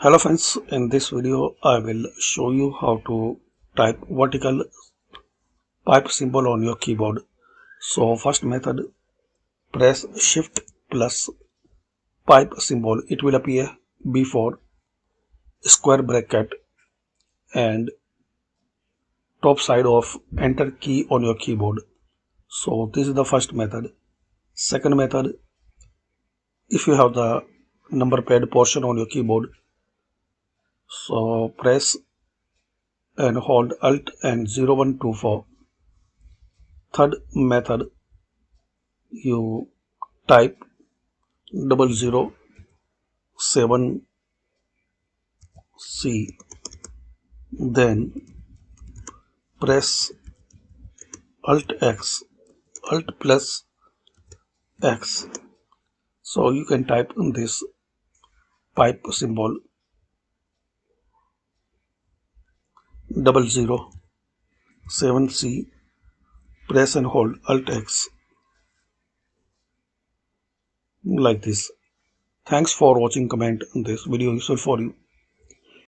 Hello friends, in this video I will show you how to type vertical pipe symbol on your keyboard. So first method, press shift plus pipe symbol. It will appear before square bracket and top side of enter key on your keyboard. So this is the first method. Second method, if you have the number pad portion on your keyboard, so press and hold Alt and 0124. Third method, you type 007C, then press Alt X, Alt plus X. So you can type in this pipe symbol 007C, press and hold Alt X like this. Thanks for watching. Comment on this video useful for you.